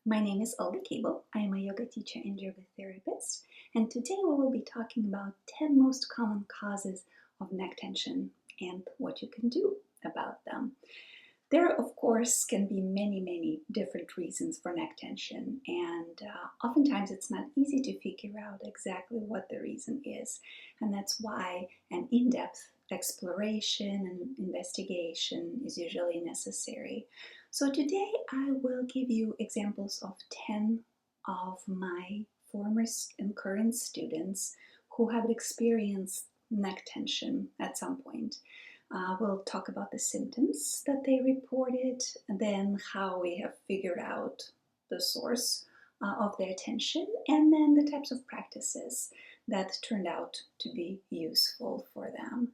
My name is Olga Kabel. I am a yoga teacher and yoga therapist, and today we will be talking about 10 most common causes of neck tension and what you can do about them. There, of course, can be many different reasons for neck tension, and oftentimes it's not easy to figure out exactly what the reason is, and that's why an in-depth exploration and investigation is usually necessary. So today I will give you examples of 10 of my former and current students who have experienced neck tension at some point. We'll talk about the symptoms that they reported, and then how we have figured out the source of their tension, and then the types of practices that turned out to be useful for them.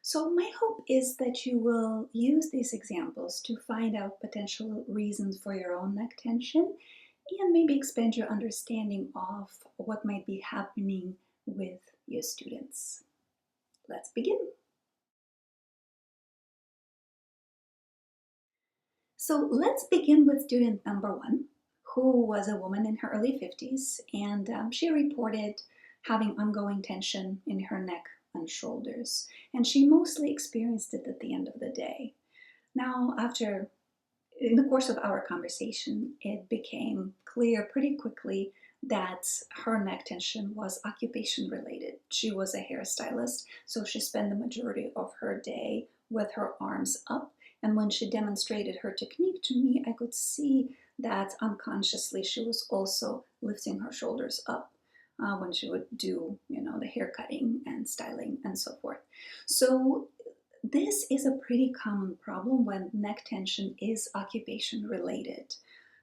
So my hope is that you will use these examples to find out potential reasons for your own neck tension and maybe expand your understanding of what might be happening with your students. Let's begin. So let's begin with student number one, who was a woman in her early 50s, and she reported having ongoing tension in her neck and shoulders, and she mostly experienced it at the end of the day. Now, in the course of our conversation, it became clear pretty quickly that her neck tension was occupation related. She was a hairstylist, so she spent the majority of her day with her arms up. And when she demonstrated her technique to me, I could see that unconsciously she was also lifting her shoulders up when she would do, the hair cutting and styling and so forth. So this is a pretty common problem when neck tension is occupation related.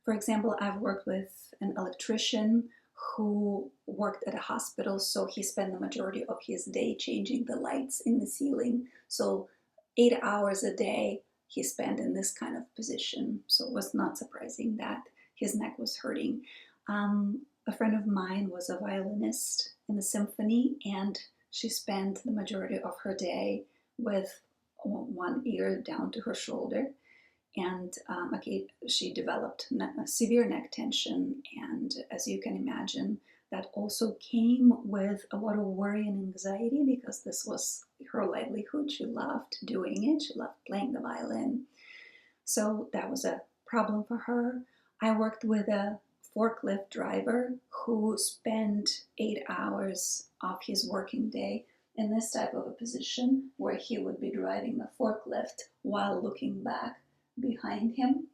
For example, I've worked with an electrician who worked at a hospital, so he spent the majority of his day changing the lights in the ceiling. So 8 hours a day he spent in this kind of position. So it was not surprising that his neck was hurting. A friend of mine was a violinist in the symphony, and she spent the majority of her day with one ear down to her shoulder. And she developed severe neck tension, and as you can imagine, that also came with a lot of worry and anxiety because this was her livelihood. She loved doing it. She loved playing the violin. So that was a problem for her. I worked with a forklift driver who spent 8 hours of his working day in this type of a position where he would be driving the forklift while looking back behind him.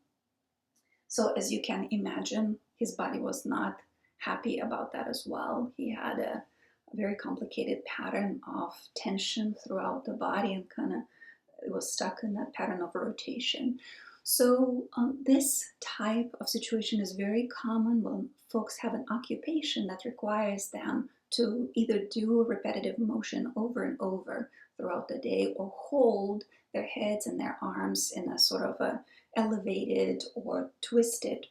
So as you can imagine, his body was not happy about that as well. He had a very complicated pattern of tension throughout the body and it was stuck in that pattern of rotation. So this type of situation is very common when folks have an occupation that requires them to either do a repetitive motion over and over throughout the day or hold their heads and their arms in a sort of a elevated or twisted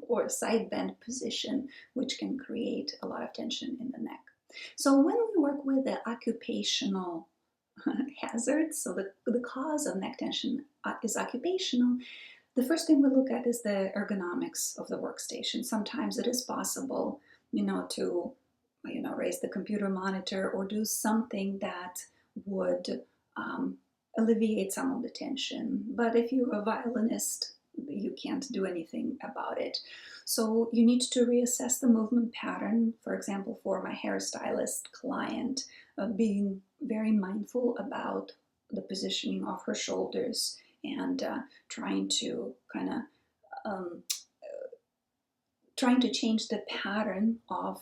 or side bend position, which can create a lot of tension in the neck. So when we work with the occupational hazards, so the cause of neck tension is occupational, the first thing we look at is the ergonomics of the workstation. Sometimes it is possible, to raise the computer monitor or do something that would alleviate some of the tension. But if you're a violinist, you can't do anything about it. So you need to reassess the movement pattern. For example, for my hairstylist client, being very mindful about the positioning of her shoulders and trying to change the pattern of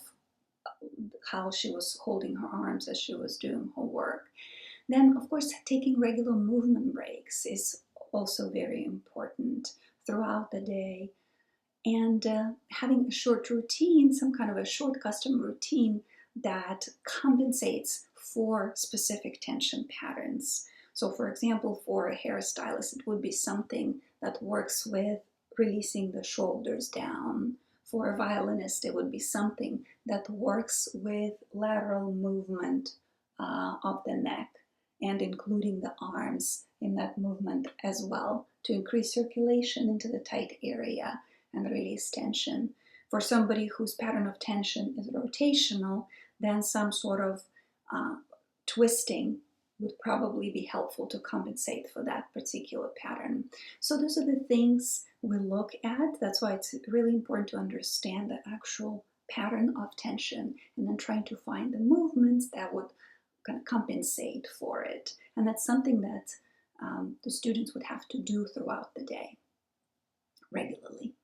how she was holding her arms as she was doing her work. Then, of course, taking regular movement breaks is also very important throughout the day. And having a short routine, some kind of a short custom routine that compensates for specific tension patterns. So for example, for a hairstylist, it would be something that works with releasing the shoulders down. For a violinist, it would be something that works with lateral movement of the neck and including the arms in that movement as well to increase circulation into the tight area and release tension. For somebody whose pattern of tension is rotational, then some sort of twisting would probably be helpful to compensate for that particular pattern. So those are the things we look at. That's why it's really important to understand the actual pattern of tension and then trying to find the movements that would kind of compensate for it. And that's something that the students would have to do throughout the day regularly.